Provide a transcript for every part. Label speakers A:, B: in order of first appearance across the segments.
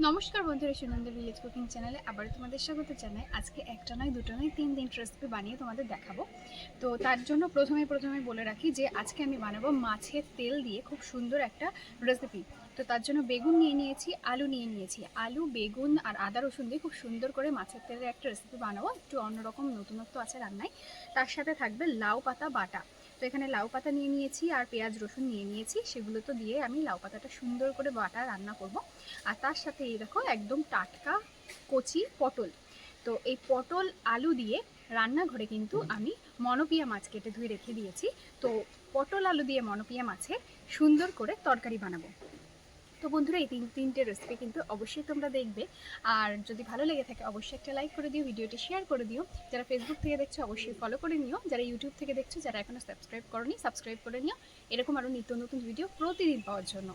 A: নমস্কার বন্ধুরা, Sunanda village cooking চ্যানেলে আবার তোমাদের স্বাগত জানাই। আজকে একটা নয় দুটো নয় 3 দিন রেসিপি বানিয়ে তোমাদের দেখাবো। তো তার জন্য প্রথমে বলে রাখি যে আজকে আমি বানাবো মাছের তেল দিয়ে খুব সুন্দর একটা রেসিপি। তো তার জন্য বেগুন নিয়ে নিয়েছি, আলু নিয়ে নিয়েছি। আলু, বেগুন আর আদা রসুন দিয়ে খুব সুন্দর করে মাছের তেলের একটা রেসিপি বানাবো, একটু অন্যরকম নতুনত্ব আছে রান্নায়। তার সাথে থাকবে লাউ পাতা বাটা। তো এখানে লাউ পাতা নিয়ে নিয়েছি আর পেঁয়াজ রসুন নিয়ে নিয়েছি, সেগুলো তো দিয়ে আমি লাউ পাতাটা সুন্দর করে বাটা রান্না করব। আর তার সাথে এই দেখো একদম টাটকা কচি পটল। তো এই পটল আলু দিয়ে রান্নাঘরে কিন্তু আমি মনোপিয়া মাছ কেটে ধুয়ে রেখে দিয়েছি। তো পটল আলু দিয়ে মনোপিয়া মাছের সুন্দর করে তরকারি বানাবো। তো বন্ধুরা, এই তিনটে রেসিপি কিন্তু অবশ্যই তোমরা দেখবে। আর যদি ভালো লেগে থাকে অবশ্যই একটা লাইক করে দিও, ভিডিওটি শেয়ার করে দিও। যারা ফেসবুক থেকে দেখছো অবশ্যই ফলো করে নিও, যারা ইউটিউব থেকে দেখছো, যারা এখনও সাবস্ক্রাইব করোনি সাবস্ক্রাইব করে নিও, এরকম আরও নিত্য নতুন ভিডিও প্রতিদিন পাওয়ার জন্য।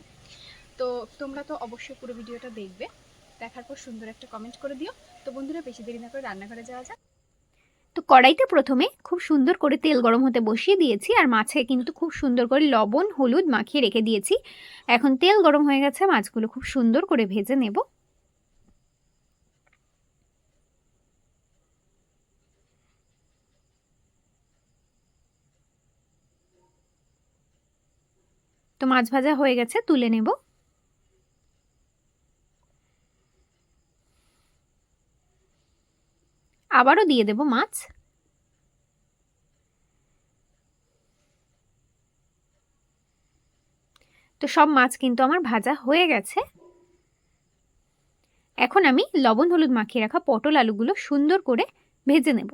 A: তো তোমরা তো অবশ্যই পুরো ভিডিওটা দেখবে, দেখার পর সুন্দর একটা কমেন্ট করে দিও। তো বন্ধুরা, বেশি দেরি না করে রান্নাঘরে যাওয়া যাক।
B: তো কড়াইতে প্রথমে খুব সুন্দর করে তেল গরম হতে বসিয়ে দিয়েছি, আর মাছে কিন্তু খুব সুন্দর করে লবণ হলুদ মাখিয়ে রেখে দিয়েছি। এখন তেল গরম হয়ে গেছে, মাছগুলো খুব সুন্দর করে ভেজে নেব। তো মাছ ভাজা হয়ে গেছে, তুলে নেব। আবারও দিয়ে দেব মাছ। তো সব মাছ কিন্তু আমার ভাজা হয়ে গেছে। এখন আমি লবণ হলুদ মাখিয়ে রাখা পটল আলুগুলো সুন্দর করে ভেজে নেব।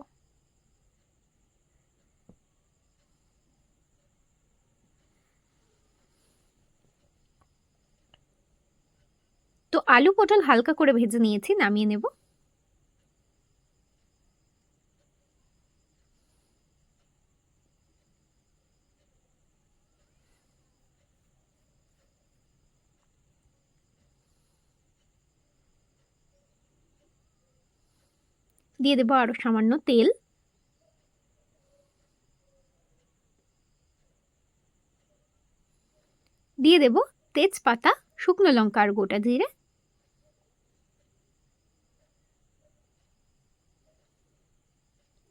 B: তো আলু পটল হালকা করে ভেজে নিয়েছি, নামিয়ে নেব। দিয়ে দেবো আরো সামান্য তেল। দিয়ে দেব তেজপাতা, শুকনো লঙ্কা আর গোটা জিরে।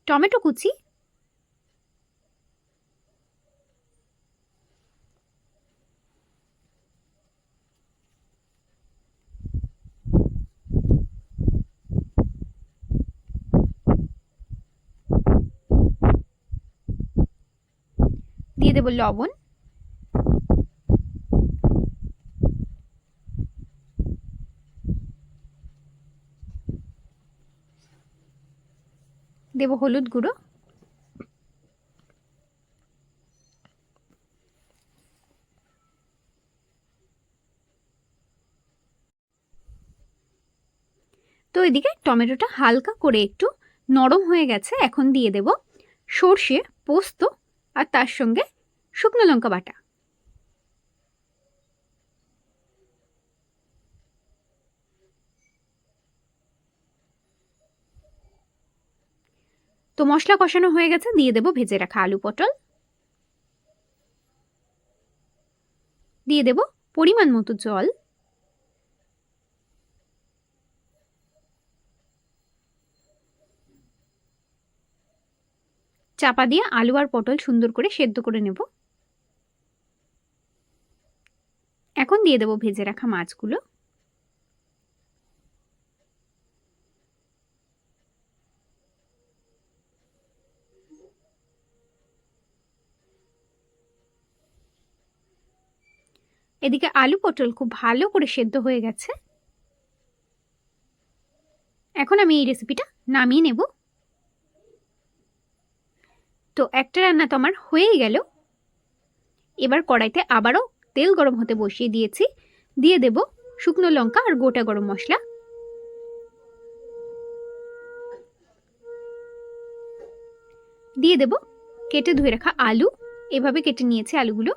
B: টমেটো কুচি, দিয়ে দেব লবণ, দেব হলুদ গুঁড়ো, তো এদিকে টমেটোটা হালকা করে একটু নরম হয়ে গেছে। এখন দিয়ে দেব সর্ষে, পোস্ত আর তার সঙ্গে শুকনো লঙ্কা বাটা। তো মশলা কষানো হয়ে গেছে, দিয়ে দেব ভেজে রাখা আলু পটল। দিয়ে দেব পরিমাণ মতো জল। চাপা দিয়ে আলু আর পটল সুন্দর করে সেদ্ধ করে নেব। এখন দিয়ে দেব ভেজে রাখা মাছগুলো। এদিকে আলু পটল খুব ভালো করে সেদ্ধ হয়ে গেছে। এখন আমি এই রেসিপিটা নামিয়ে নেব। তো একটা রান্না তো আমার হয়েই গেল। এবার কড়াইতে আবারও তেল গরম হতে বসিয়ে দিয়েছি। দিয়ে দেব শুকনো লঙ্কা আর গোটা গরম মশলা। দিয়ে দেব কেটে ধুয়ে রাখা আলু, এভাবে কেটে নিয়েছি আলুগুলো।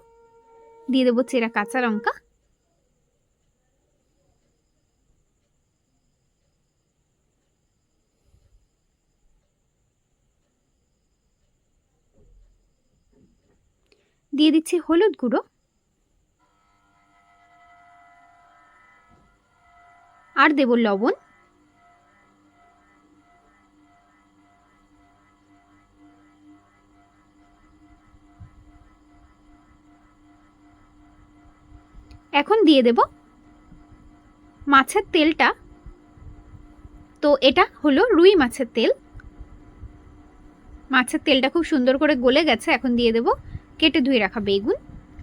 B: দিয়ে দেব চেরা কাঁচা লঙ্কা। দিয়ে দিচ্ছি হলুদ গুঁড়ো, আর দেব লবণ, এখন দিয়ে দেব মাছের তেলটা। তো এটা হলো রুই মাছের তেল। মাছের তেলটা খুব সুন্দর করে গলে গেছে। এখন দিয়ে দেব কেটে ধুয়ে রাখা বেগুন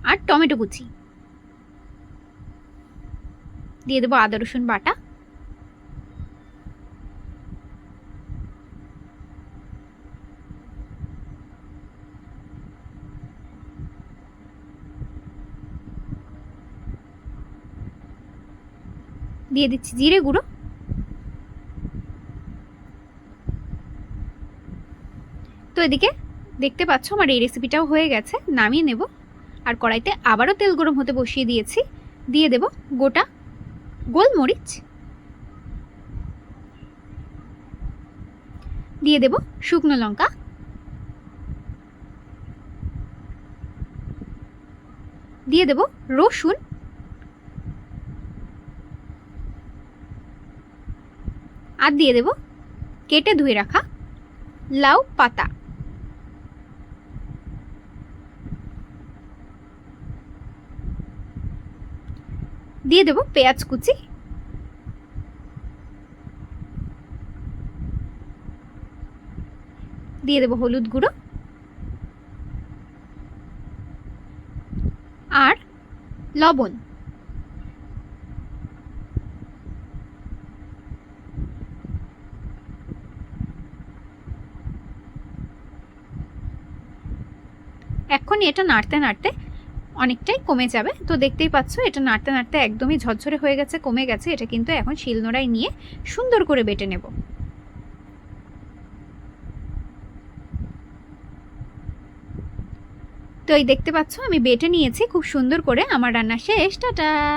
B: আর টমেটো কুচি, দিয়ে দেব আদা রসুন বাটা, দিয়ে দিচ্ছি জিরে গুঁড়ো, তো এদিকে দেখতে পাচ্ছ আমার এই রেসিপিটাও হয়ে গেছে। নামিয়ে নেব। আর কড়াইতে আবারও তেল গরম হতে বসিয়ে দিয়েছি। দিয়ে দেব গোটা গোলমরিচ, দিয়ে দেব শুকনো লঙ্কা, দিয়ে দেব রসুন, আর দিয়ে দেব কেটে ধুয়ে রাখা লাউ পাতা। দিয়ে দেব পেঁয়াজ কুচি, দিয়ে দেব হলুদ গুঁড়ো আর লবণ। এখনই এটা নাড়তে নাড়তে অনেকটাই কমে যাবে। তো দেখতেই পাচ্ছ এটা নাড়তে নাড়তে একদমই ঝরঝরে হয়ে গেছে, কমে গেছে। এটা কিন্তু এখন শিলনোড়ায় নিয়ে সুন্দর করে বেটে নেব। তো এই দেখতে পাচ্ছ আমি বেটে নিয়েছি খুব সুন্দর করে। আমার রান্না শেষ, টাটা।